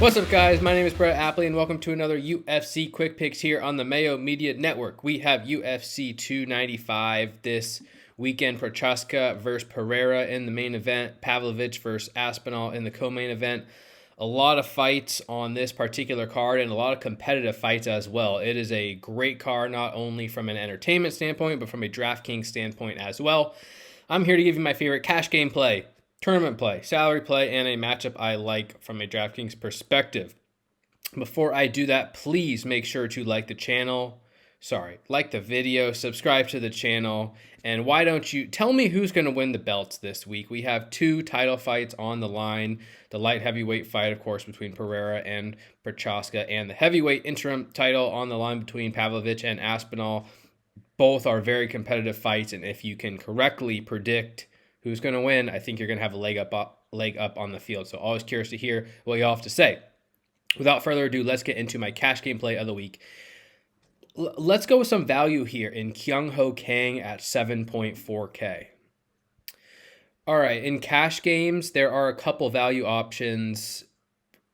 What's up, guys? My name is Appley, and welcome to another UFC Quick Picks here on the Mayo Media Network. We have UFC 295 this weekend. Prochazka versus Pereira in the main event. Pavlovich versus Aspinall in the co-main event. A lot of fights on this particular card and a lot of competitive fights as well. It is a great card, not only from an entertainment standpoint, but from a DraftKings standpoint as well. I'm here to give you my favorite cash game play, tournament play, salary play, and a matchup I like from a DraftKings perspective. Before I do that, please make sure to like the channel. Like the video, subscribe to the channel, and why don't you tell me who's going to win the belts this week? We have two title fights on the line. The light heavyweight fight, of course, between Pereira and Prochazka, and the heavyweight interim title on the line between Pavlovich and Aspinall. Both are very competitive fights, and if you can correctly predict who's going to win, I think you're going to have a leg up on the field. So always curious to hear what you all have to say. Without further ado, let's get into my cash game play of the week. Let's go with some value here in Kyung Ho Kang at 7.4K. All right, in cash games, there are a couple value options.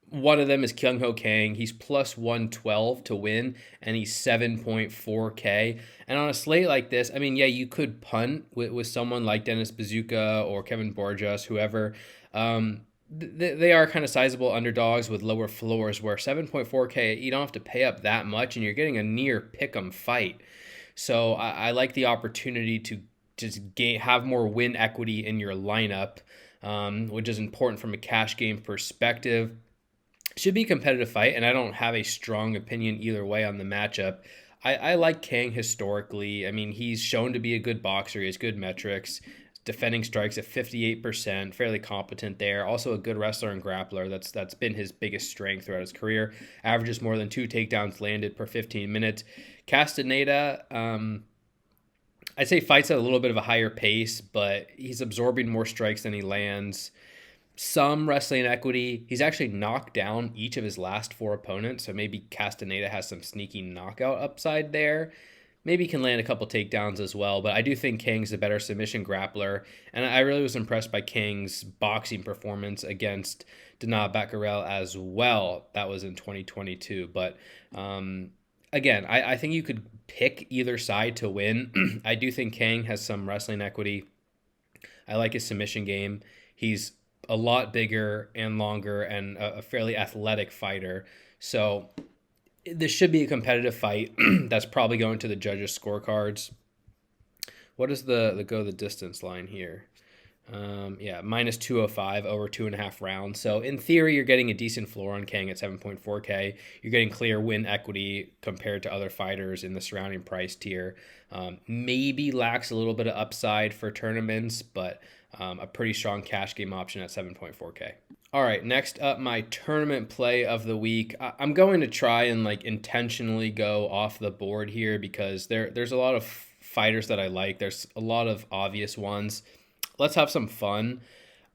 One of them is Kyung Ho Kang. He's plus 112 to win, and he's 7.4K. And on a slate like this, I mean, yeah, you could punt with someone like Dennis Bazooka or Kevin Borjas, whoever. They are kind of sizable underdogs with lower floors, where 7.4K, you don't have to pay up that much, and you're getting a near pick'em fight. So I like the opportunity to just have more win equity in your lineup, which is important from a cash game perspective. Should be a competitive fight, and I don't have a strong opinion either way on the matchup. I like Kang historically. I mean, he's shown to be a good boxer. He has good metrics. Defending strikes at 58%, fairly competent there. Also a good wrestler and grappler. That's been his biggest strength throughout his career. Averages more than 2 takedowns landed per 15 minutes. Castaneda, I'd say fights at a little bit of a higher pace, but he's absorbing more strikes than he lands. Some wrestling equity. He's actually knocked down each of his last 4 opponents, so maybe Castaneda has some sneaky knockout upside there. Maybe he can land a couple takedowns as well, but I do think Kang's the better submission grappler, and I really was impressed by Kang's boxing performance against Dana Becquerel as well. That was in 2022, but again, I think you could pick either side to win. I do think Kang has some wrestling equity. I like his submission game. He's a lot bigger and longer and a fairly athletic fighter, so this should be a competitive fight. That's probably going to the judges' scorecards. What is the distance line here? Minus 205 over 2.5 rounds. So in theory, you're getting a decent floor on Kang at 7.4K. You're getting clear win equity compared to other fighters in the surrounding price tier. Maybe lacks a little bit of upside for tournaments, but a pretty strong cash game option at 7.4K. All right, next up, my tournament play of the week. I'm going to try and intentionally go off the board here because there's a lot of fighters that I like. There's a lot of obvious ones. Let's have some fun.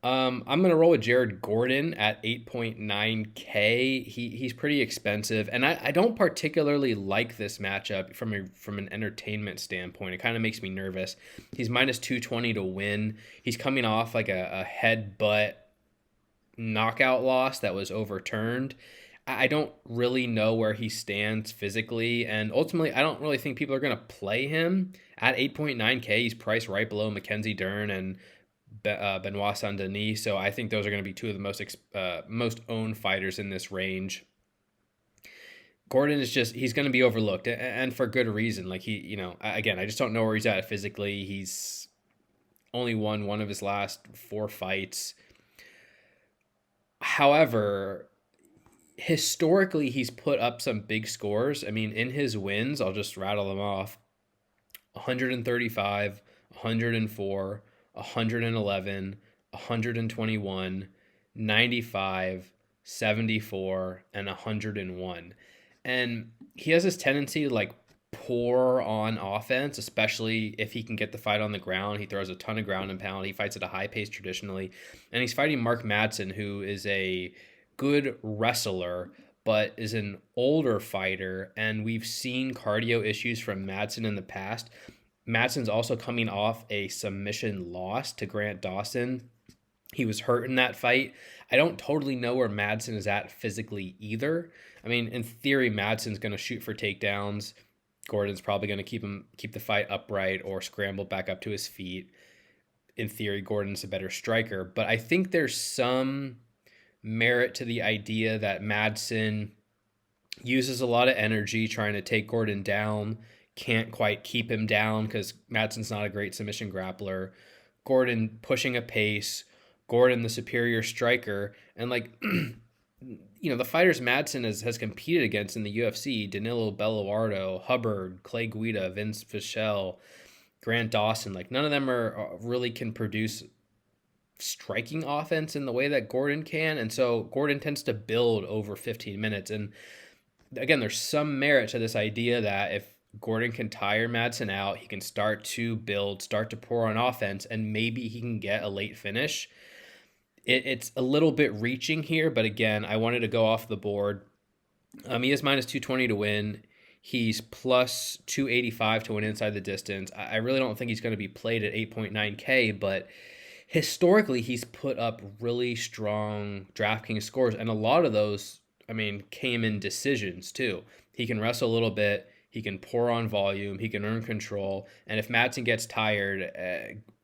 I'm going to roll with Jared Gordon at 8.9K. He's pretty expensive, and I don't particularly like this matchup from an entertainment standpoint. It kind of makes me nervous. He's minus 220 to win. He's coming off like a headbutt knockout loss that was overturned. I don't really know where he stands physically, and ultimately I don't really think people are going to play him at 8.9K. He's priced right below Mackenzie Dern and Benoit Saint-Denis, so I think those are going to be two of the most owned fighters in this range. Gordon is he's going to be overlooked, and for good reason. Again, I just don't know where he's at physically. He's only won one of his last 4 fights. However, historically, he's put up some big scores. I mean, in his wins, I'll just rattle them off: 135, 104, 111, 121, 95, 74, and 101. And he has this tendency to pour on offense, especially if he can get the fight on the ground. He throws a ton of ground and pound. He fights at a high pace traditionally. And he's fighting Mark Madsen, who is a good wrestler, but is an older fighter. And we've seen cardio issues from Madsen in the past. Madsen's also coming off a submission loss to Grant Dawson He was hurt in that fight. I don't totally know where Madsen is at physically either. I mean, in theory, Madsen's going to shoot for takedowns. Gordon's probably going to keep the fight upright or scramble back up to his feet. In theory, Gordon's a better striker, but I think there's some merit to the idea that Madsen uses a lot of energy trying to take Gordon down, can't quite keep him down because Madsen's not a great submission grappler. Gordon pushing a pace, Gordon the superior striker, and like the fighters Madsen has competed against in the UFC, Danilo Belluardo, Hubbard, Clay Guida, Vince Fischel, Grant Dawson, like none of them are really can produce striking offense in the way that Gordon can. And so Gordon tends to build over 15 minutes. And again, there's some merit to this idea that if Gordon can tire Madsen out, he can start to build, start to pour on offense, and maybe he can get a late finish. It's a little bit reaching here, but again, I wanted to go off the board. He is minus 220 to win. He's plus 285 to win inside the distance. I really don't think he's going to be played at 8.9K, but historically, he's put up really strong DraftKings scores, and a lot of those, came in decisions too. He can wrestle a little bit, he can pour on volume, he can earn control, and if Madsen gets tired,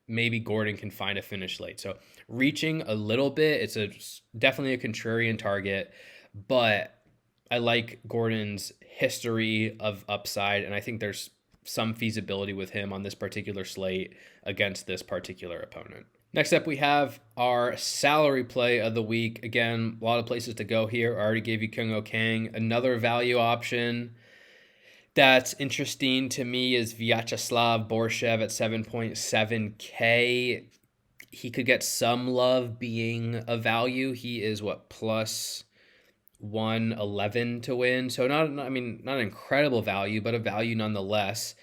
maybe Gordon can find a finish late. So reaching a little bit, it's definitely a contrarian target, but I like Gordon's history of upside, and I think there's some feasibility with him on this particular slate against this particular opponent. Next up, we have our salary play of the week. Again, a lot of places to go here. I already gave you Kyung Oh Kang. Another value option that's interesting to me is Vyacheslav Borshev at 7.7K. He could get some love being a value. He is plus 111 to win. So not an incredible value, but a value nonetheless.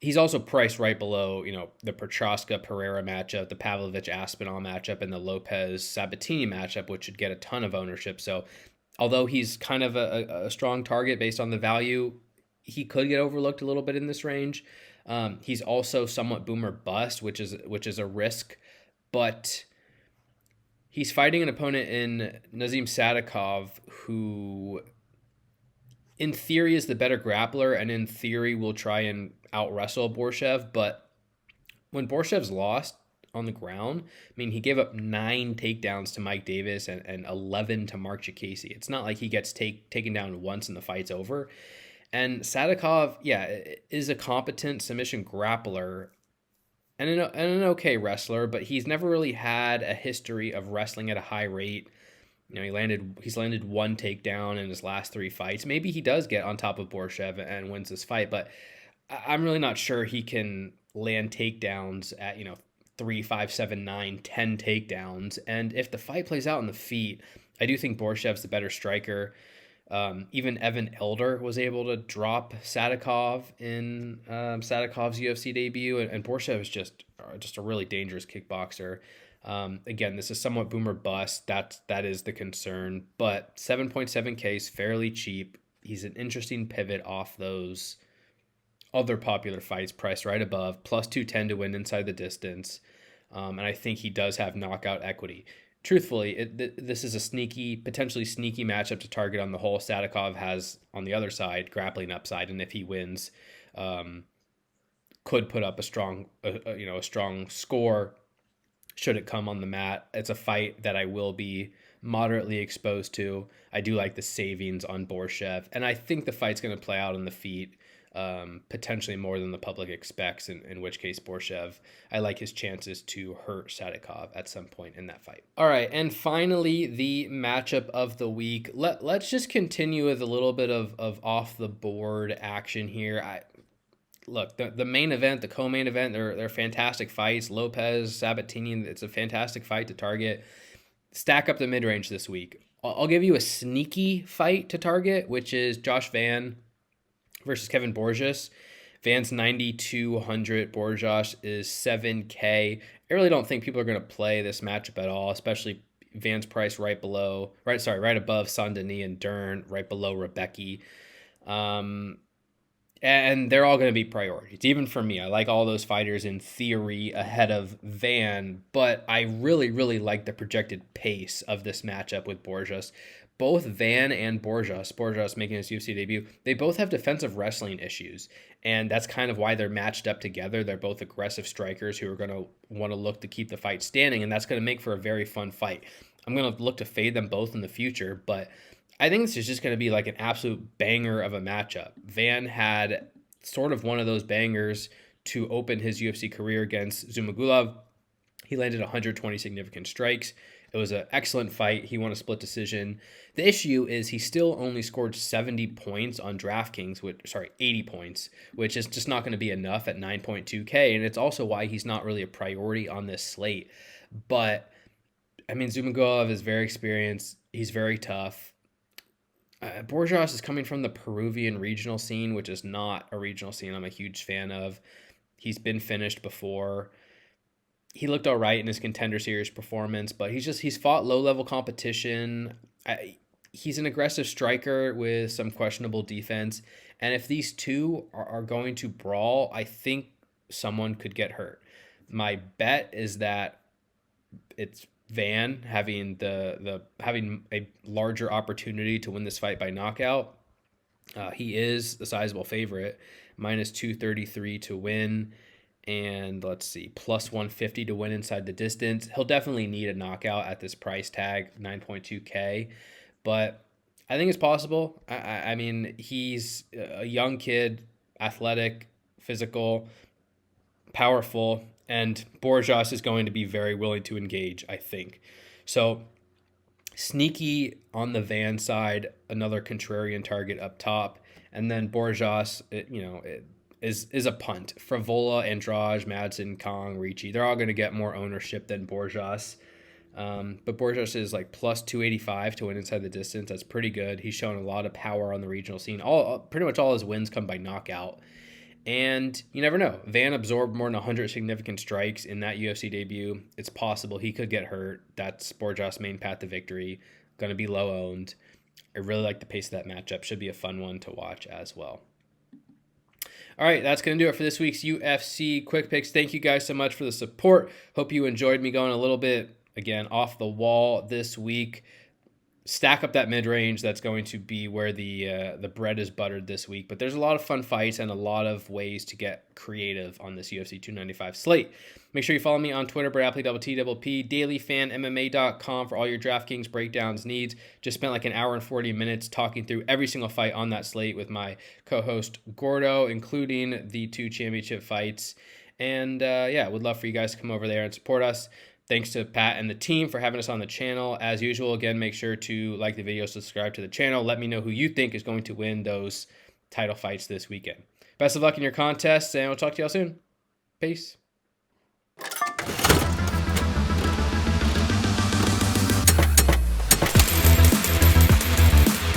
He's also priced right below, the Prochazka Pereira matchup, the Pavlovich Aspinall matchup, and the Lopez Sabatini matchup, which should get a ton of ownership. So although he's kind of a strong target based on the value, he could get overlooked a little bit in this range. He's also somewhat boomer bust, which is a risk, but he's fighting an opponent in Nazim Sadikov, who in theory is the better grappler, and in theory will try and out-wrestle Borshev, but when Borshev's lost on the ground, he gave up 9 takedowns to Mike Davis and 11 to Mark Chikasi. It's not like he gets taken down once and the fight's over. And Sadikov, is a competent submission grappler and an okay wrestler, but he's never really had a history of wrestling at a high rate. He's landed 1 takedown in his last 3 fights. Maybe he does get on top of Borshev and wins this fight, but I'm really not sure he can land takedowns at 3, 5, 7, 9, 10 takedowns. And if the fight plays out on the feet, I do think Borshev's the better striker. Even Evan Elder was able to drop Sadikov in Sadikov's UFC debut, and Borshev is just a really dangerous kickboxer. Again, this is somewhat boomer bust. That is the concern, but 7.7K is fairly cheap. He's an interesting pivot off those other popular fights priced right above, plus 210 to win inside the distance. And I think he does have knockout equity. Truthfully, this is a potentially sneaky matchup to target on the whole. Sadikov has, on the other side, grappling upside, and if he wins, could put up a strong score should it come on the mat. It's a fight that I will be moderately exposed to. I do like the savings on Borshev, and I think the fight's going to play out on the feet, potentially more than the public expects, in which case Borshev, I like his chances to hurt Sadikov at some point in that fight. All right, and finally, the matchup of the week. Let's just continue with a little bit of off-the-board action here. Look, the main event, the co-main event, they're fantastic fights. Lopez, Sabatini, it's a fantastic fight to target. Stack up the mid-range this week. I'll give you a sneaky fight to target, which is Josh Van versus Kevin Borges. Van's 9,200. Borges is 7K. I really don't think people are going to play this matchup at all, especially Van's price right above Saint Denis and Dern, right below Rebecki. And they're all going to be priorities. Even for me, I like all those fighters in theory ahead of Van, but I really, really like the projected pace of this matchup with Borjas. Both Van and Borjas making his UFC debut, they both have defensive wrestling issues. And that's kind of why they're matched up together. They're both aggressive strikers who are going to want to look to keep the fight standing, and that's going to make for a very fun fight. I'm going to look to fade them both in the future, but I think this is just going to be like an absolute banger of a matchup. Van had sort of one of those bangers to open his UFC career against Zhumagulov. He landed 120 significant strikes. It was an excellent fight. He won a split decision. The issue is he still only scored 70 points on DraftKings, 80 points, which is just not going to be enough at 9.2K. And it's also why he's not really a priority on this slate. But, I mean, Zhumagulov is very experienced. He's very tough. Borjas is coming from the Peruvian regional scene, which is not a regional scene I'm a huge fan of. He's been finished before. He looked all right in his Contender Series performance, but he's fought low-level competition. He's an aggressive striker with some questionable defense. And if these two are going to brawl, I think someone could get hurt. My bet is that it's Van having having a larger opportunity to win this fight by knockout. He is the sizable favorite, minus 233 to win, and let's see, plus 150 to win inside the distance. He'll definitely need a knockout at this price tag, 9.2K, but I think it's possible. I mean, he's a young kid, athletic, physical, powerful, and Borjas is going to be very willing to engage, I think. So sneaky on the Van side, another contrarian target up top, and then Borjas, is a punt. Frivola, Andrade, Madsen, Kong, Ricci, they're all going to get more ownership than Borjas. But Borjas is like plus 285 to win inside the distance. That's pretty good. He's shown a lot of power on the regional scene. Pretty much all his wins come by knockout. And you never know. Van absorbed more than 100 significant strikes in that UFC debut. It's possible he could get hurt. That's Borjas' main path to victory. Going to be low owned. I really like the pace of that matchup. Should be a fun one to watch as well. All right, that's going to do it for this week's UFC Quick Picks. Thank you guys so much for the support. Hope you enjoyed me going a little bit, again, off the wall this week. Stack up that mid-range. That's going to be where the bread is buttered this week. But there's a lot of fun fights and a lot of ways to get creative on this UFC 295 slate. Make sure you follow me on Twitter, Appley, _T_P, dailyfanmma.com for all your DraftKings breakdowns needs. Just spent like an hour and 40 minutes talking through every single fight on that slate with my co-host Gordo, including the 2 championship fights. And would love for you guys to come over there and support us. Thanks to Pat and the team for having us on the channel. As usual, again, make sure to like the video, subscribe to the channel. Let me know who you think is going to win those title fights this weekend. Best of luck in your contests, and we'll talk to y'all soon. Peace.